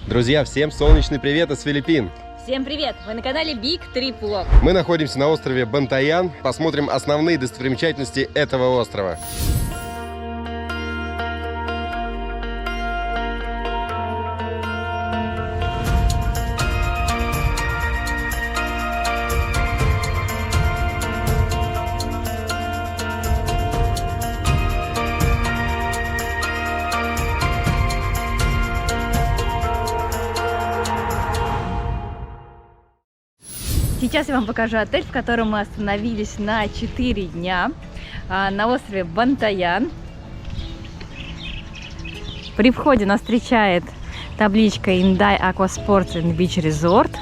Друзья, всем солнечный привет из Филиппин! Всем привет! Вы на канале Big Trip Vlog. Мы находимся на острове Бантаян. Посмотрим основные достопримечательности этого острова. Сейчас я вам покажу отель, в котором мы остановились на 4 дня на острове Бантаян. При входе нас встречает табличка Inday Aqua Sports and Beach Resort.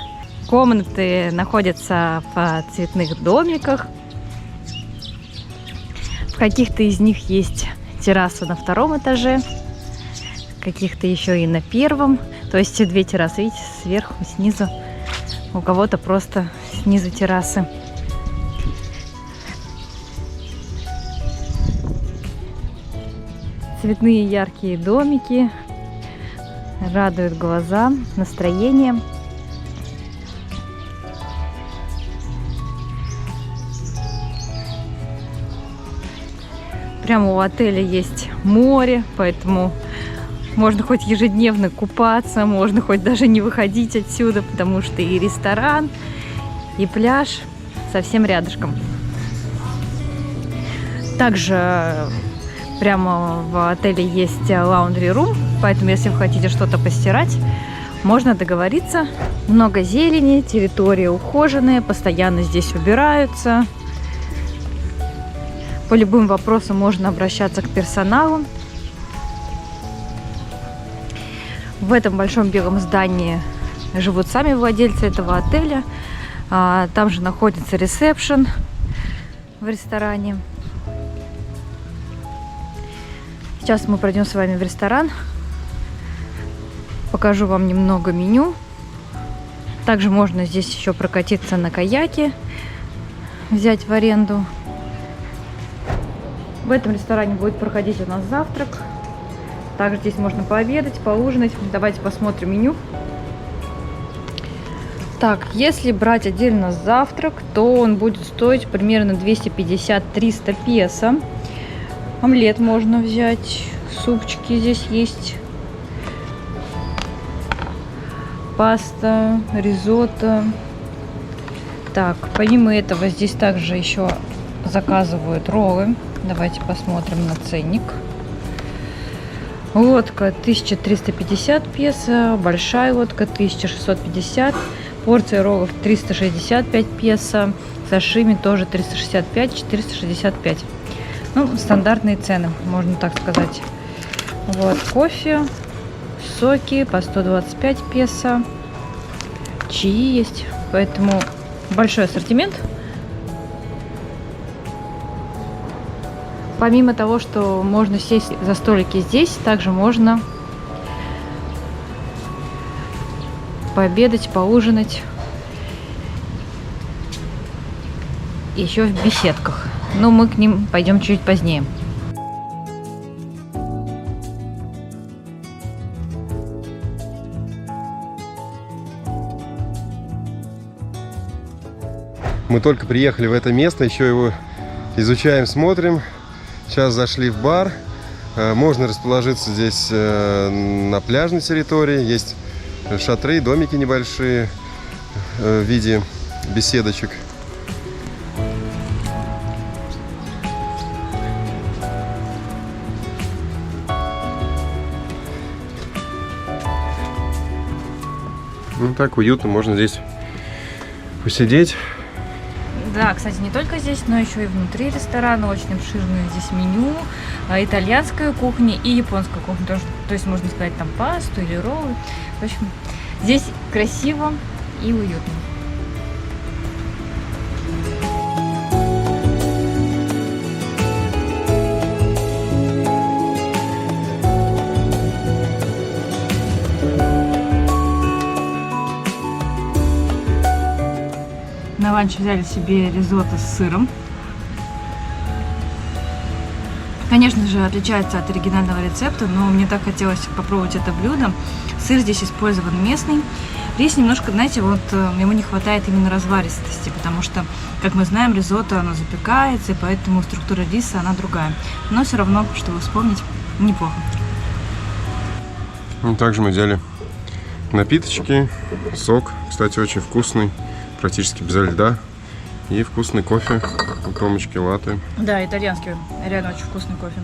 Комнаты находятся в цветных домиках. В каких-то из них есть терраса на 2-м этаже, в каких-то еще и на 1-м. То есть 2 террасы, видите, сверху и снизу. У кого-то просто снизу террасы. Цветные яркие домики радуют глаза, настроение. Прямо у отеля есть море, поэтому можно хоть ежедневно купаться, можно хоть даже не выходить отсюда, потому что и ресторан, и пляж совсем рядышком. Также прямо в отеле есть laundry room, поэтому если вы хотите что-то постирать, можно договориться. Много зелени, территория ухоженная, постоянно здесь убираются. По любым вопросам можно обращаться к персоналу. В этом большом белом здании живут сами владельцы этого отеля. Там же находится ресепшн в ресторане. Сейчас мы пройдем с вами в ресторан. Покажу вам немного меню. Также можно здесь еще прокатиться на каяке, взять в аренду. В этом ресторане будет проходить у нас завтрак. Также здесь можно пообедать, поужинать. Давайте посмотрим меню. Так, если брать отдельно завтрак, то он будет стоить примерно 250-300 песо. Омлет можно взять, супчики здесь есть. Паста, ризотто. Так, помимо этого здесь также еще заказывают роллы. Давайте посмотрим на ценник. Лодка 1350 песо, большая лодка 1650, порция роллов 365 песо, сашими тоже 365-465. Ну, стандартные цены, можно так сказать. Вот, кофе, соки по 125 песо, чаи есть, поэтому большой ассортимент. Помимо того, что можно сесть за столики здесь, также можно пообедать, поужинать еще в беседках. Но мы к ним пойдем чуть позднее. Мы только приехали в это место, еще его изучаем, смотрим. Сейчас зашли в бар. Можно расположиться здесь на пляжной территории. Есть шатры, домики небольшие в виде беседочек. Ну так уютно, можно здесь посидеть. Да, кстати, не только здесь, но еще и внутри ресторана. Очень обширное здесь меню. Итальянская кухня и японская кухня тоже. То есть можно сказать там пасту или роллы. В общем, здесь красиво и уютно. На ланч взяли себе ризотто с сыром. Конечно же, отличается от оригинального рецепта, но мне так хотелось попробовать это блюдо. Сыр здесь использован местный. Рис немножко, знаете, вот ему не хватает именно разваристости, потому что, как мы знаем, ризотто, оно запекается, и поэтому структура риса, она другая. Но все равно, чтобы вспомнить, неплохо. Также мы взяли напиточки, сок, кстати, очень вкусный, практически без льда, и вкусный кофе, томочки латте. Да, итальянский, реально очень вкусный кофе.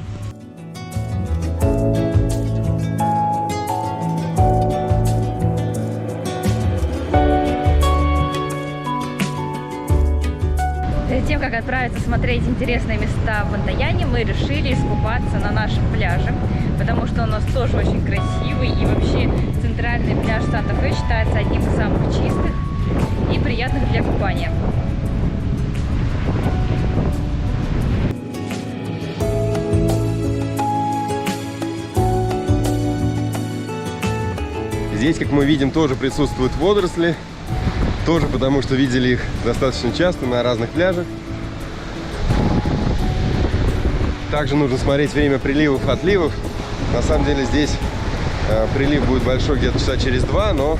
Перед тем, как отправиться смотреть интересные места в Антаяне, мы решили искупаться на нашем пляже, потому что у нас тоже очень красивый, и вообще центральный пляж Санта-Фе считается одним из самых чистых и приятных для купания. Здесь, как мы видим, тоже присутствуют водоросли. Тоже потому, что видели их достаточно часто на разных пляжах. Также нужно смотреть время приливов, отливов. На самом деле здесь прилив будет большой где-то часа через 2, но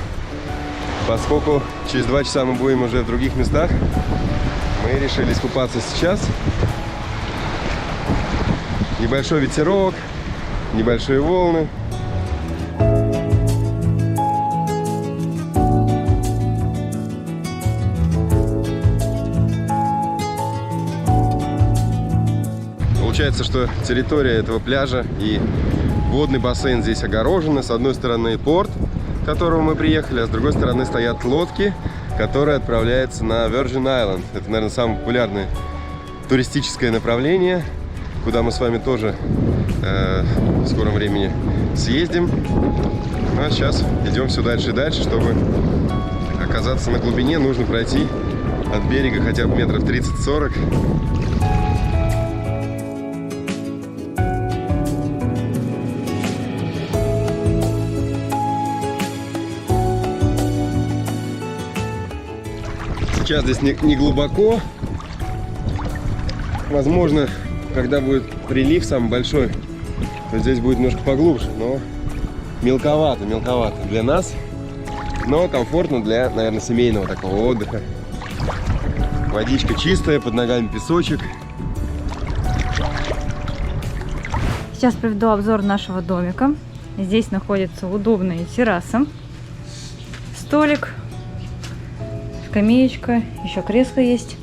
поскольку через 2 часа мы будем уже в других местах, мы решили искупаться сейчас. Небольшой ветерок, небольшие волны. Получается, что территория этого пляжа и водный бассейн здесь огорожены. С одной стороны порт, к которому мы приехали, а с другой стороны стоят лодки, которые отправляются на Virgin Island. Это, наверное, самое популярное туристическое направление, куда мы с вами тоже в скором времени съездим. А сейчас идем все дальше и дальше. Чтобы оказаться на глубине, нужно пройти от берега хотя бы метров 30-40. Сейчас здесь не глубоко. Возможно, когда будет прилив самый большой, то здесь будет немножко поглубже, но мелковато для нас, но комфортно для, наверное, семейного такого отдыха. Водичка чистая, под ногами песочек. Сейчас приведу обзор нашего домика. Здесь находится удобная терраса, столик, скамеечка, еще кресло есть.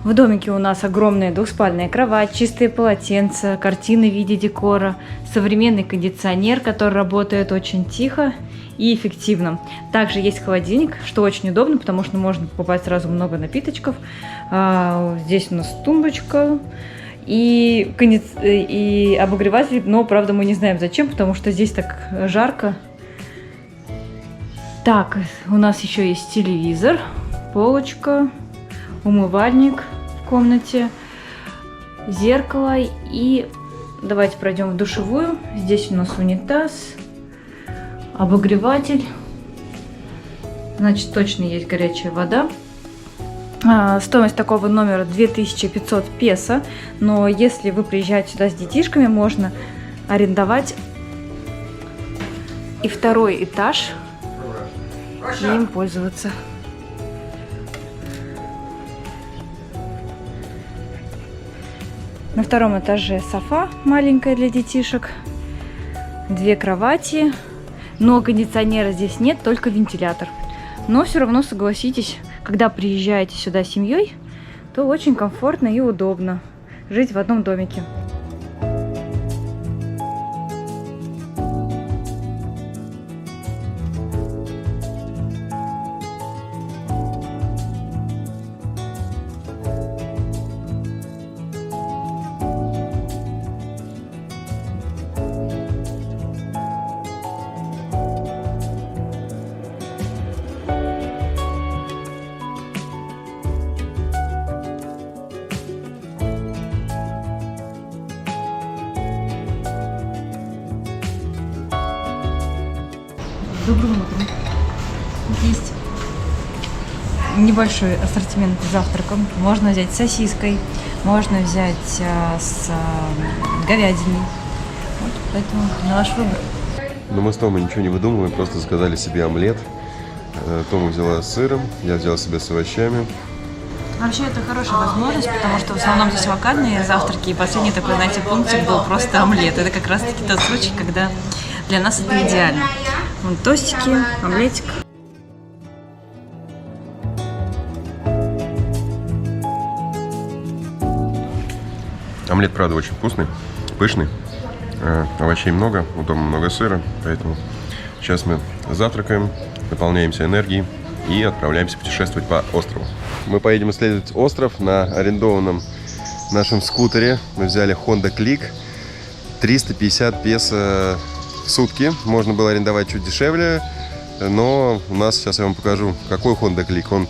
В домике у нас огромная двухспальная кровать, чистые полотенца, картины в виде декора, современный кондиционер, который работает очень тихо и эффективно. Также есть холодильник, что очень удобно, потому что можно покупать сразу много напиточков. Здесь у нас тумбочка и обогреватель, но, правда, мы не знаем зачем, потому что здесь так жарко. Так, у нас еще есть телевизор, полочка, умывальник в комнате, зеркало. И давайте пройдем в душевую. Здесь у нас унитаз, обогреватель. Значит, точно есть горячая вода. Стоимость такого номера 2500 песо. Но если вы приезжаете сюда с детишками, можно арендовать и второй этаж и им пользоваться. На втором этаже софа маленькая для детишек, 2 кровати, но кондиционера здесь нет, только вентилятор. Но все равно, согласитесь, когда приезжаете сюда с семьей, то очень комфортно и удобно жить в одном домике. Доброе утро. Есть небольшой ассортимент завтраком. Можно взять с сосиской, можно взять с говядиной. Вот, поэтому на ваш выбор. Но мы с Томой ничего не выдумываем, просто заказали себе омлет. Тома взяла с сыром, я взял себе с овощами. Вообще это хорошая возможность, потому что в основном здесь локальные завтраки, и последний такой, знаете, пунктик был просто омлет. Это как раз-таки тот случай, когда для нас это идеально. Вон тостики, омлетик. Омлет, правда, очень вкусный, пышный. Овощей много, у Тома много сыра, поэтому сейчас мы завтракаем, наполняемся энергией и отправляемся путешествовать по острову. Мы поедем исследовать остров на арендованном нашем скутере. Мы взяли Honda Click. 350 песо в сутки. Можно было арендовать чуть дешевле, но у нас, сейчас я вам покажу, какой Honda Click. Он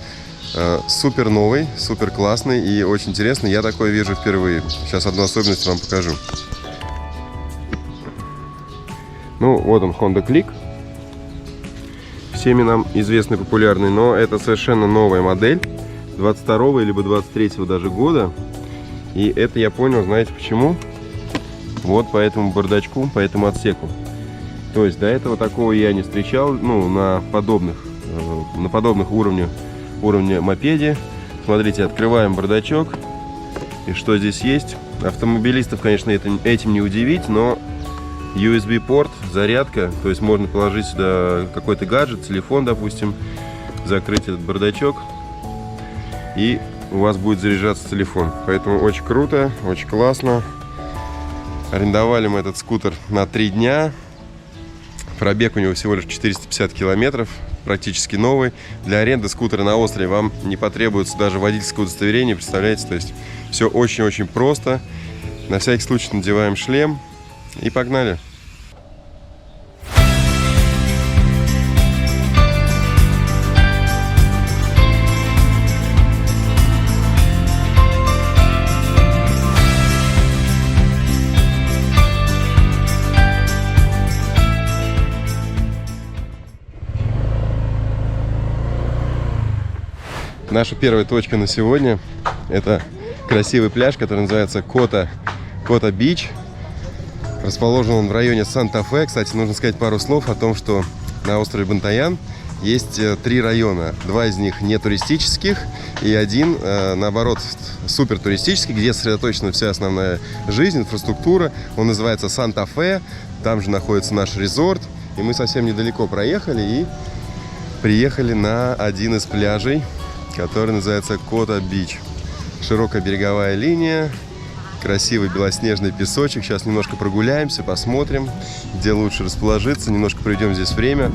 супер новый, супер классный и очень интересный. Я такое вижу впервые. Сейчас одну особенность вам покажу. Ну, вот он, Honda Click. Всеми нам известный, популярный, но это совершенно новая модель 22-го либо 23-го даже года. И это я понял, знаете почему? Вот по этому бардачку, по этому отсеку. То есть до этого такого я не встречал, ну, на подобных уровне мопеде. Смотрите, открываем бардачок. И что здесь есть? Автомобилистов, конечно, этим не удивить, но USB-порт, зарядка, то есть можно положить сюда какой-то гаджет, телефон, допустим, закрыть этот бардачок, и у вас будет заряжаться телефон. Поэтому очень круто, очень классно. Арендовали мы этот скутер на 3 дня. Пробег у него всего лишь 450 километров, практически новый. Для аренды скутера на острове вам не потребуется даже водительское удостоверение, представляете? То есть все очень-очень просто. На всякий случай надеваем шлем. И погнали! Наша первая точка на сегодня — это красивый пляж, который называется Кота-Бич. Расположен он в районе Санта-Фе. Кстати, нужно сказать пару слов о том, что на острове Бантаян есть 3 района. 2 из них не туристических и 1, наоборот, супер туристический, где сосредоточена вся основная жизнь, инфраструктура. Он называется Санта-Фе. Там же находится наш резорт. И мы совсем недалеко проехали и приехали на один из пляжей, который называется Кота-Бич. Широкая береговая линия. Красивый белоснежный песочек. Сейчас немножко прогуляемся, посмотрим, где лучше расположиться. Немножко проведем здесь время.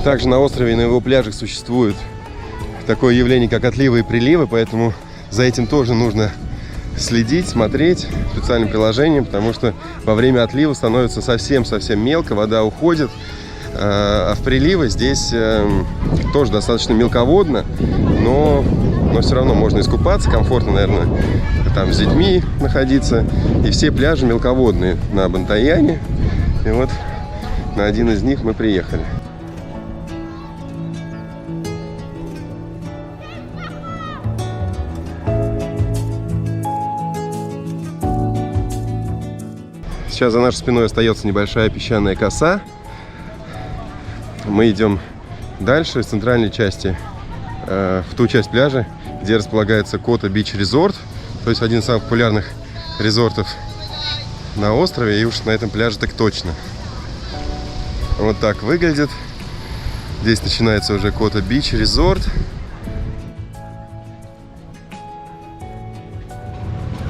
Также на острове и на его пляжах существует такое явление, как отливы и приливы, поэтому за этим тоже нужно следить, смотреть специальным приложением, потому что во время отлива становится совсем-совсем мелко, вода уходит, а в приливы здесь тоже достаточно мелководно, но все равно можно искупаться, комфортно, наверное, там с детьми находиться, и все пляжи мелководные на Бантаяне, и вот на один из них мы приехали. Сейчас за нашей спиной остается небольшая песчаная коса. Мы идем дальше, в центральной части, в ту часть пляжа, где располагается Кота-Бич Резорт. То есть один из самых популярных резортов на острове. И уж на этом пляже так точно. Вот так выглядит. Здесь начинается уже Кота-Бич Резорт.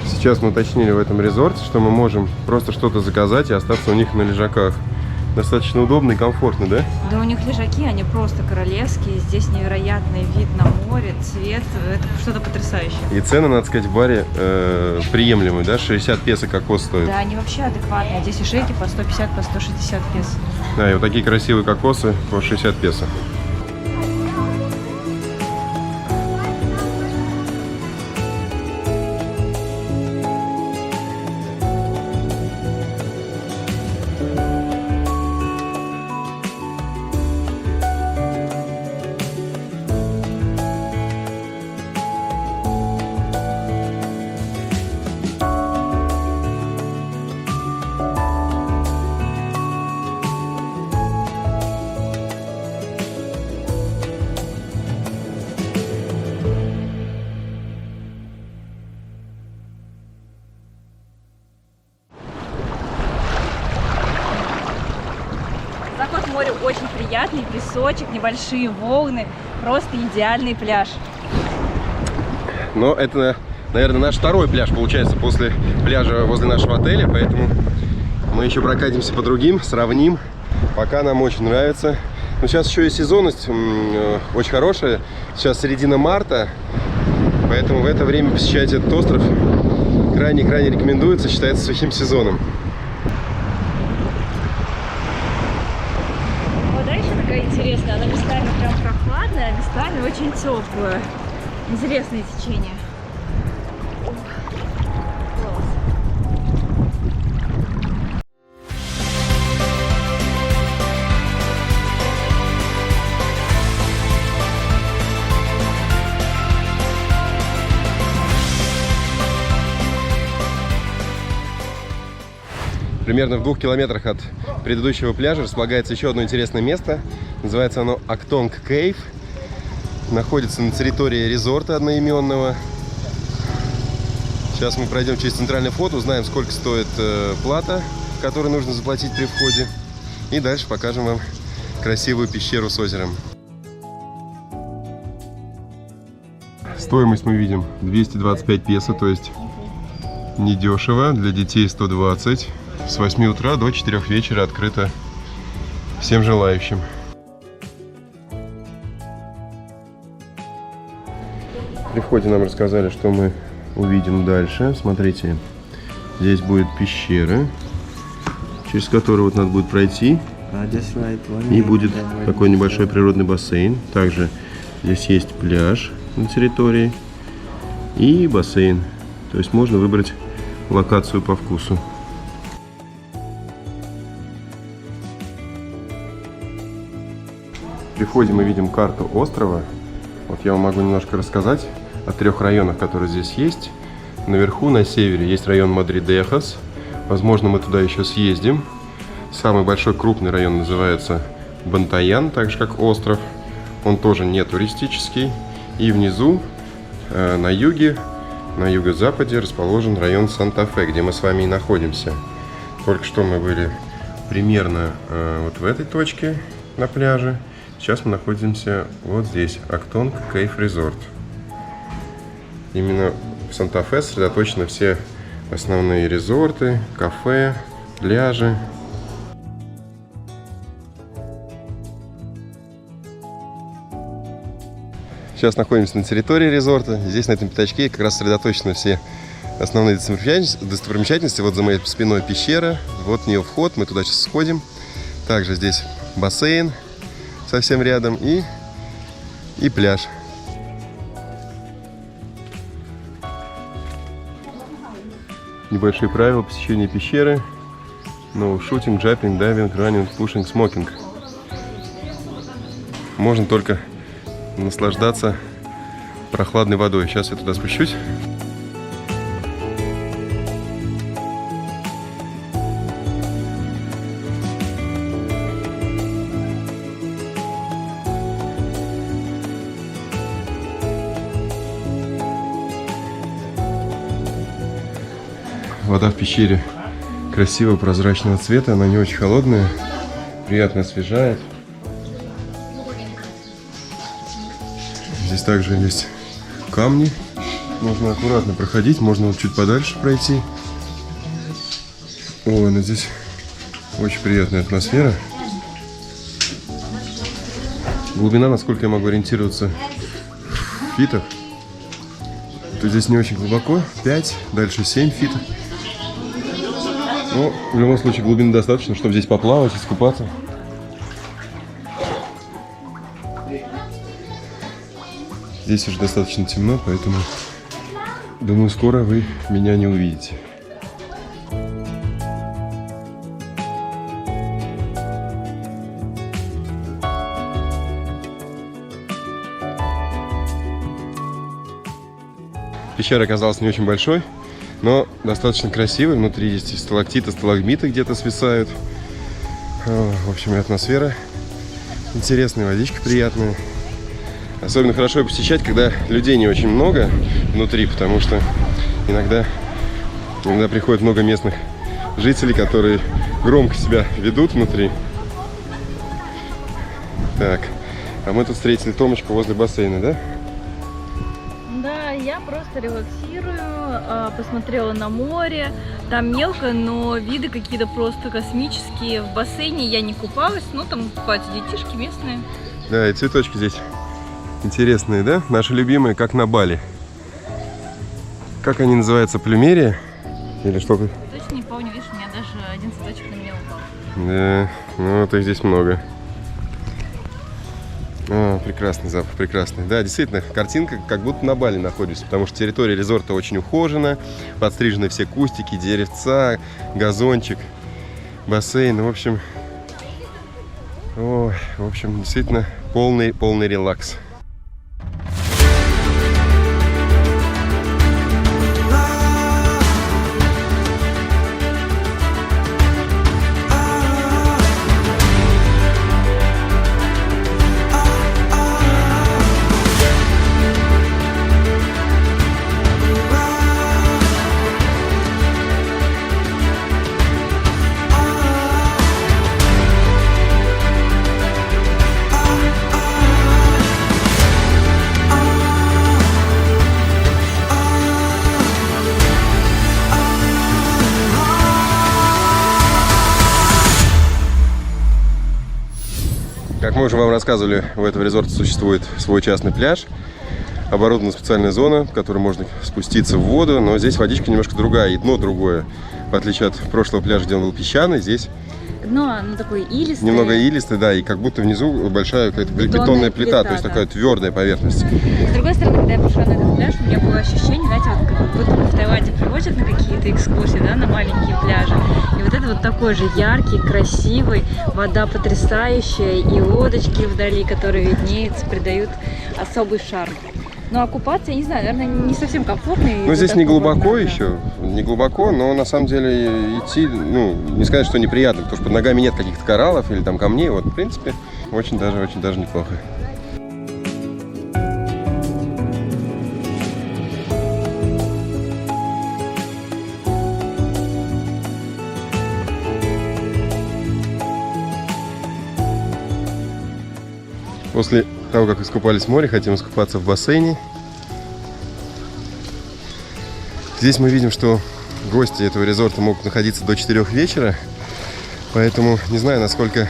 Сейчас мы уточнили в этом резорте, что мы можем просто что-то заказать и остаться у них на лежаках. Достаточно удобно и комфортно, да? Да, у них лежаки, они просто королевские. Здесь невероятный вид на море, цвет. Это что-то потрясающее. И цены, надо сказать, в баре приемлемые, да? 60 песо кокос стоит. Да, они вообще адекватные. Здесь и шейки по 150, по 160 песо. Да, и вот такие красивые кокосы по 60 песо. песочек, небольшие волны. Просто идеальный пляж. Но это, наверное, наш второй пляж, получается, после пляжа возле нашего отеля. Поэтому мы еще прокатимся по другим, сравним. Пока нам очень нравится. Но сейчас еще и сезонность очень хорошая. Сейчас середина марта. Поэтому в это время посещать этот остров крайне-крайне рекомендуется. Считается сухим сезоном. Вода еще такая интересная. Она местами прям прохладная, а местами очень теплая. Интересное течение. Примерно в 2 километрах от предыдущего пляжа располагается еще одно интересное место. Называется оно Актонг Кейв. Находится на территории резорта одноименного. Сейчас мы пройдем через центральный вход, узнаем, сколько стоит плата, которую нужно заплатить при входе. И дальше покажем вам красивую пещеру с озером. Стоимость мы видим 225 песо, то есть недешево. Для детей 120. С 8 утра до 4 вечера открыто всем желающим. При входе нам рассказали, что мы увидим дальше. Смотрите, здесь будет пещера, через которую вот надо будет пройти. И будет такой небольшой природный бассейн. Также здесь есть пляж на территории и бассейн. То есть можно выбрать локацию по вкусу. При входе мы видим карту острова. Вот я вам могу немножко рассказать о 3 районах, которые здесь есть. Наверху, на севере, есть район Мадридехас. Возможно, мы туда еще съездим. Самый большой крупный район называется Бантаян, так же как остров. Он тоже не туристический. И внизу, на юге, на юго-западе расположен район Санта-Фе, где мы с вами и находимся. Только что мы были примерно вот в этой точке на пляже. Сейчас мы находимся вот здесь, Актонг Кейв Резорт. Именно в Санта-Фе сосредоточены все основные резорты, кафе, пляжи. Сейчас находимся на территории резорта. Здесь, на этом пятачке, как раз сосредоточены все основные достопримечательности. Вот за моей спиной пещера, вот в нее вход, мы туда сейчас сходим. Также здесь бассейн совсем рядом и пляж. Небольшие правила посещения пещеры. No shooting, jumping, diving, running, pushing, smoking. Можно только наслаждаться прохладной водой. Сейчас я туда спущусь. Вода в пещере красивого прозрачного цвета, она не очень холодная, приятно освежает. Здесь также есть камни, можно аккуратно проходить, можно вот чуть подальше пройти. Ой, ну здесь очень приятная атмосфера. Глубина, насколько я могу ориентироваться в фитах, то здесь не очень глубоко, 5, дальше 7 фитов. Но в любом случае глубины достаточно, чтобы здесь поплавать, искупаться. Здесь уже достаточно темно, поэтому думаю, скоро вы меня не увидите. Пещера оказалась не очень большой, но достаточно красивой. Внутри есть сталактиты, сталагмиты где-то свисают. В общем, и атмосфера интересная, водичка приятная. Особенно хорошо ее посещать, когда людей не очень много внутри, потому что иногда приходит много местных жителей, которые громко себя ведут внутри. Так, а мы тут встретили Томочку возле бассейна, да? Да, я просто релаксирую, посмотрела на море. Там мелко, но виды какие-то просто космические. В бассейне я не купалась, но там купаются детишки местные. Да, и цветочки здесь интересные, да? Наши любимые, как на Бали. Как они называются? Плюмерия? Или что-то? Точно не помню, видишь, у меня даже один цветочек на меня упал. Да, ну вот их здесь много. Прекрасный запах, прекрасный. Да, действительно, картинка как будто на Бали находишься, потому что территория резорта очень ухожена, подстрижены все кустики, деревца, газончик, бассейн. В общем, действительно полный релакс. Как мы уже вам рассказывали, в этом резорте существует свой частный пляж. Оборудована специальная зона, в которой можно спуститься в воду, но здесь водичка немножко другая, и дно другое. В отличие от прошлого пляжа, где он был песчаный, здесь Дно, оно такое илистое. немного илистое, да, и как будто внизу большая какая-то бетонная плита, то есть да. такая твердая поверхность. С другой стороны, когда я пришла на этот пляж, у меня было ощущение, знаете, вот как будто в Таиланде привозят на какие-то экскурсии, да, на маленькие пляжи. И вот это вот такой же яркий, красивый, вода потрясающая, и лодочки вдали, которые виднеются, придают особый шарм. Ну, а купаться, я не знаю, наверное, не совсем комфортно. Ну, здесь не глубоко да. еще, не глубоко, но на самом деле идти, ну, не сказать, что неприятно, потому что под ногами нет каких-то кораллов или там камней, вот, в принципе, очень даже неплохо. После того, как искупались в море, хотим искупаться в бассейне. Здесь мы видим, что гости этого резорта могут находиться до 4 вечера. Поэтому не знаю, насколько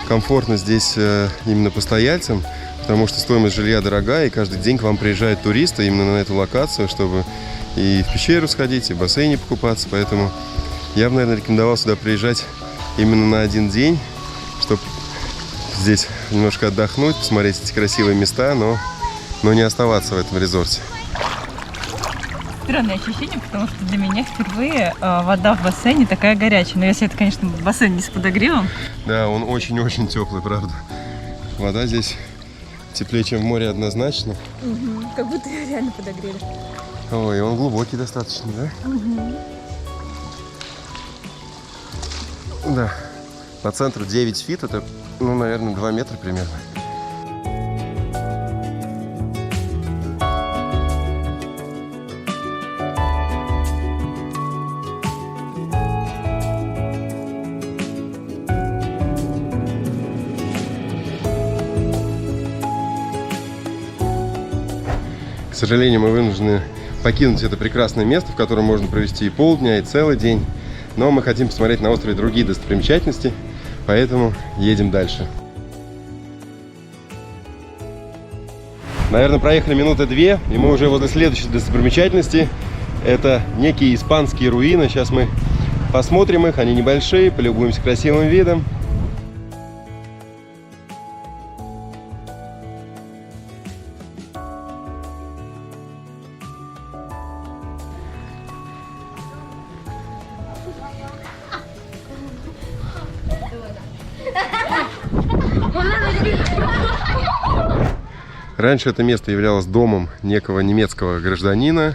комфортно здесь именно постояльцам, потому что стоимость жилья дорогая, и каждый день к вам приезжают туристы именно на эту локацию, чтобы и в пещеру сходить, и в бассейне покупаться. Поэтому я бы, наверное, рекомендовал сюда приезжать именно на один день, чтобы здесь немножко отдохнуть, посмотреть эти красивые места, но не оставаться в этом резорте. Странное ощущение, потому что для меня впервые вода в бассейне такая горячая. Но если это, конечно, бассейн не с подогревом. Да, он очень-очень теплый, правда. Вода здесь теплее, чем в море, однозначно. Угу. Как будто ее реально подогрели. Ой, он глубокий достаточно, да? Угу. Да. По центру 9 фит, это, ну, наверное, 2 метра примерно. К сожалению, мы вынуждены покинуть это прекрасное место, в котором можно провести и полдня, и целый день. Но мы хотим посмотреть на острове другие достопримечательности, поэтому едем дальше. Наверное, проехали минуты 2, и мы уже возле следующей достопримечательности. Это некие испанские руины. Сейчас мы посмотрим их, они небольшие, полюбуемся красивым видом. Раньше это место являлось домом некого немецкого гражданина.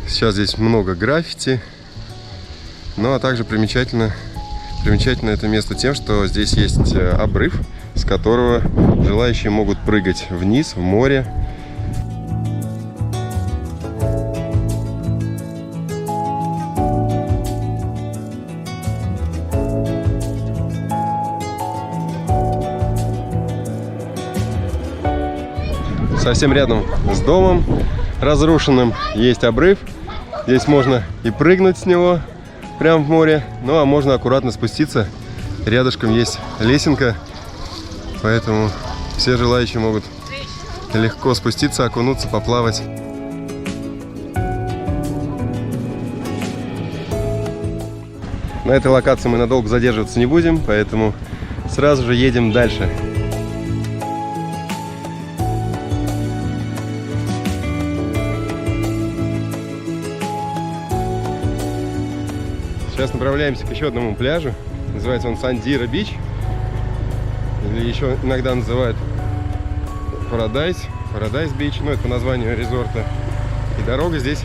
Сейчас здесь много граффити. Ну а также примечательно это место тем, что здесь есть обрыв, с которого желающие могут прыгать вниз, в море. совсем рядом с домом разрушенным есть обрыв. Здесь можно и прыгнуть с него прямо в море, ну а можно аккуратно спуститься. Рядышком есть лесенка, поэтому все желающие могут легко спуститься, окунуться, поплавать. На этой локации мы надолго задерживаться не будем, поэтому сразу же едем дальше. Сейчас направляемся к еще одному пляжу. Называется он Сандира Бич. Или еще иногда называют Paradise Бич. Ну, это по названию резорта. И дорога здесь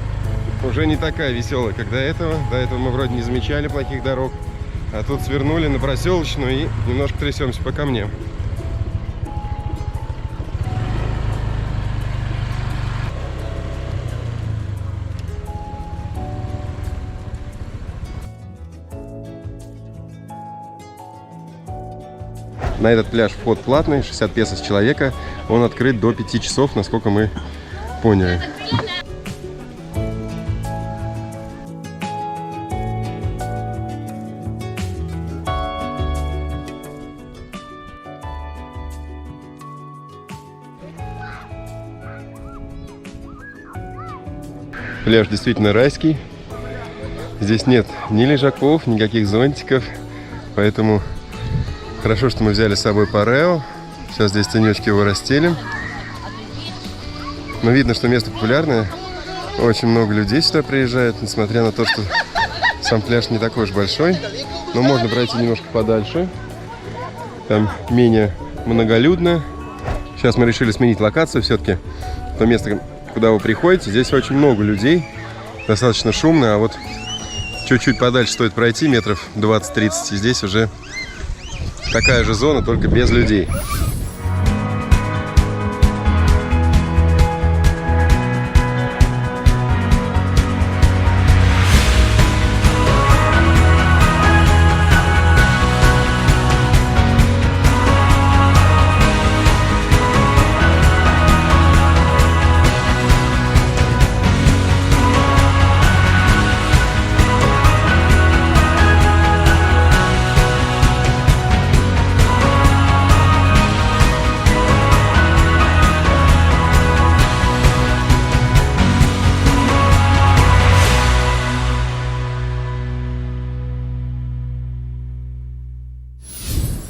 уже не такая веселая, как до этого. До этого мы вроде не замечали плохих дорог. А тут свернули на проселочную и немножко трясемся по камням. На этот пляж вход платный, 60 песо с человека. Он открыт до 5 часов, насколько мы поняли. Пляж действительно райский. Здесь нет ни лежаков, никаких зонтиков. Поэтому хорошо, что мы взяли с собой парео. Сейчас здесь тенечки его расстелим. Но видно, что место популярное. Очень много людей сюда приезжает, несмотря на то, что сам пляж не такой уж большой. Но можно пройти немножко подальше. Там менее многолюдно. Сейчас мы решили сменить локацию все-таки. То место, куда вы приходите, здесь очень много людей. Достаточно шумно, а вот чуть-чуть подальше стоит пройти, метров 20-30. И здесь уже такая же зона, только без людей.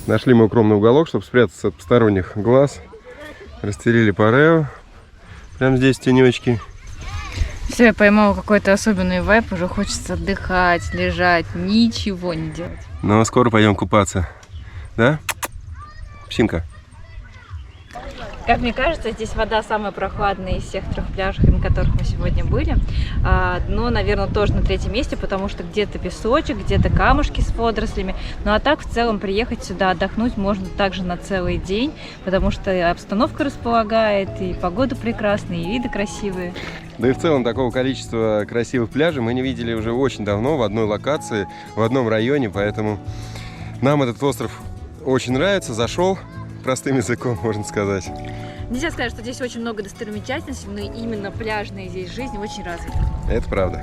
Нашли мы укромный уголок, чтобы спрятаться от посторонних глаз. Расстелили парео. Прямо здесь тенечки. Все, я поймала какой-то особенный вайб. Уже хочется отдыхать, лежать, ничего не делать. Но скоро пойдем купаться. Да? Псинка. Как мне кажется, здесь вода самая прохладная из всех 3 пляжей, на которых мы сегодня были. Дно, наверное, тоже на 3-м месте, потому что где-то песочек, где-то камушки с водорослями. Ну а так, в целом, приехать сюда отдохнуть можно также на целый день, потому что обстановка располагает, и погода прекрасная, и виды красивые. Да и в целом такого количества красивых пляжей мы не видели уже очень давно в одной локации, в одном районе, поэтому нам этот остров очень нравится, зашел. Простым языком, можно сказать. Нельзя сказать, что здесь очень много достопримечательностей, но именно пляжная здесь жизнь очень развита. Это правда.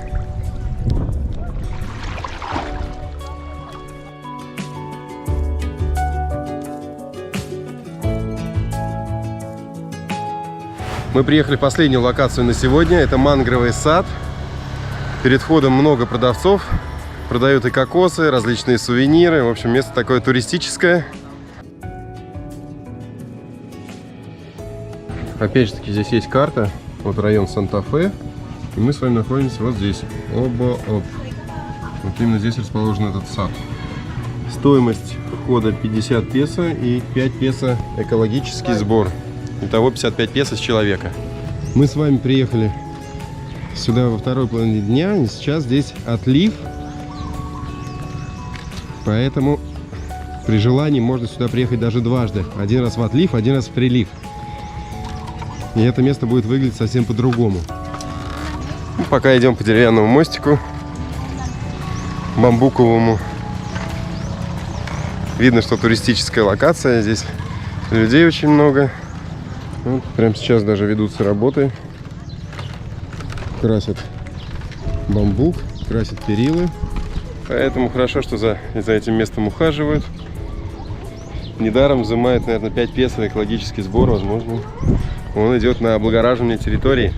Мы приехали в последнюю локацию на сегодня. Это мангровый сад. Перед входом много продавцов. Продают и кокосы, различные сувениры. В общем, место такое туристическое. Опять же таки, здесь есть карта, вот район Санта-Фе, и мы с вами находимся вот здесь, оба-оп. Вот именно здесь расположен этот сад. Стоимость входа 50 песо и 5 песо экологический сбор. Итого 55 песо с человека. Мы с вами приехали сюда во второй половине дня, и сейчас здесь отлив, поэтому при желании можно сюда приехать даже дважды. Один раз в отлив, один раз в прилив. И это место будет выглядеть совсем по-другому. Пока идем по деревянному мостику, бамбуковому. Видно, что туристическая локация. Здесь людей очень много. Вот, прямо сейчас даже ведутся работы. Красят бамбук, красят перилы. Поэтому хорошо, что за этим местом ухаживают. Недаром взимает, наверное, 5 песо экологический сбор, возможно. Он идет на облагораживание территории.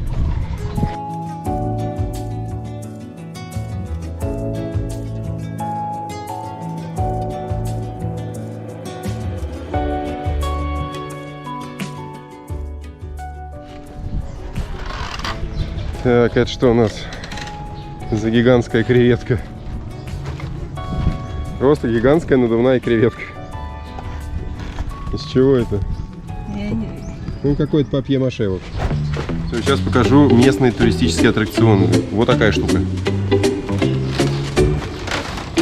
Так, это что у нас за гигантская креветка? Просто гигантская надувная креветка. Из чего это? Ну, какой-то папье-маше. Вот. Сейчас покажу местный туристический аттракцион. Вот такая штука.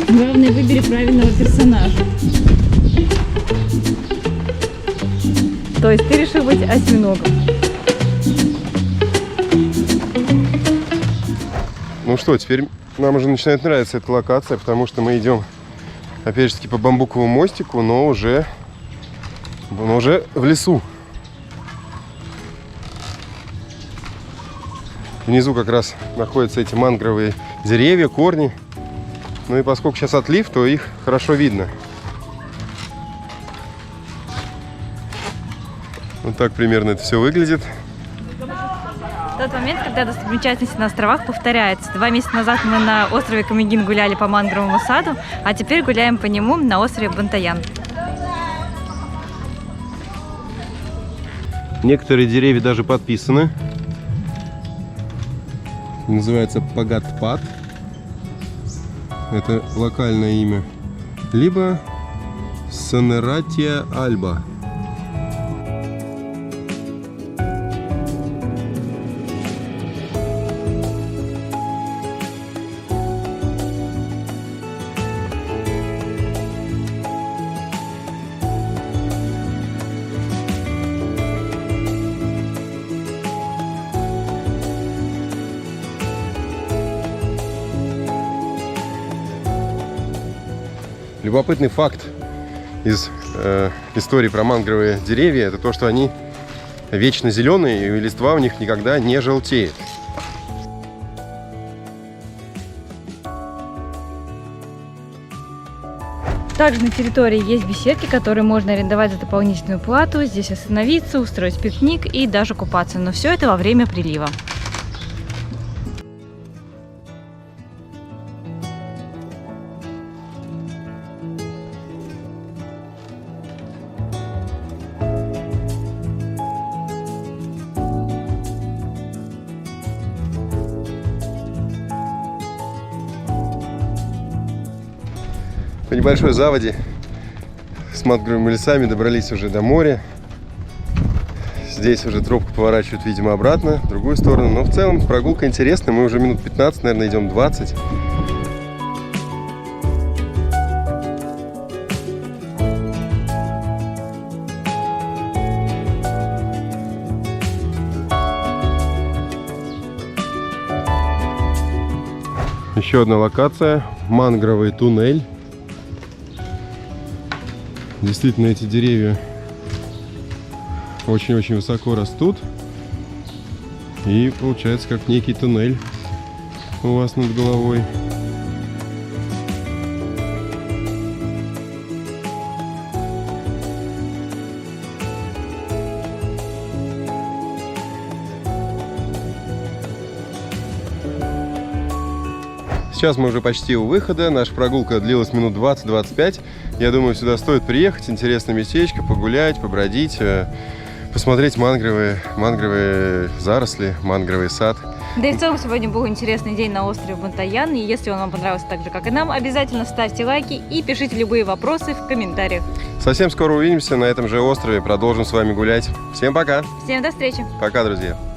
Главное, выбери правильного персонажа. То есть ты решил быть осьминогом. Ну что, теперь нам уже начинает нравиться эта локация, потому что мы идем, опять же таки, по бамбуковому мостику, но уже в лесу. Внизу как раз находятся эти мангровые деревья, корни. Ну и поскольку сейчас отлив, то их хорошо видно. Вот так примерно это все выглядит. Тот момент, когда достопримечательности на островах повторяется. 2 месяца назад мы на острове Камыгин гуляли по мангровому саду, а теперь гуляем по нему на острове Бантаян. Некоторые деревья даже подписаны. Называется Пагатпад. Это локальное имя. Либо Сонератия альба. Любопытный факт из истории про мангровые деревья — это то, что они вечно зеленые, и листва у них никогда не желтеет. Также на территории есть беседки, которые можно арендовать за дополнительную плату, здесь остановиться, устроить пикник и даже купаться. Но все это во время прилива. По небольшой заводе с мангровыми лесами добрались уже до моря. Здесь уже тропка поворачивает, видимо, обратно, в другую сторону. Но в целом прогулка интересная. Мы уже минут 15, наверное, идем 20. Еще одна локация. Мангровый туннель. Действительно, эти деревья очень-очень высоко растут. И получается как некий туннель у вас над головой. Сейчас мы уже почти у выхода. Наша прогулка длилась минут 20-25. Я думаю, сюда стоит приехать. Интересное местечко, погулять, побродить, посмотреть мангровые заросли, мангровый сад. Да и в целом сегодня был интересный день на острове Бантаян. И если он вам понравился так же, как и нам, обязательно ставьте лайки и пишите любые вопросы в комментариях. Совсем скоро увидимся на этом же острове. Продолжим с вами гулять. Всем пока! Всем до встречи! Пока, друзья!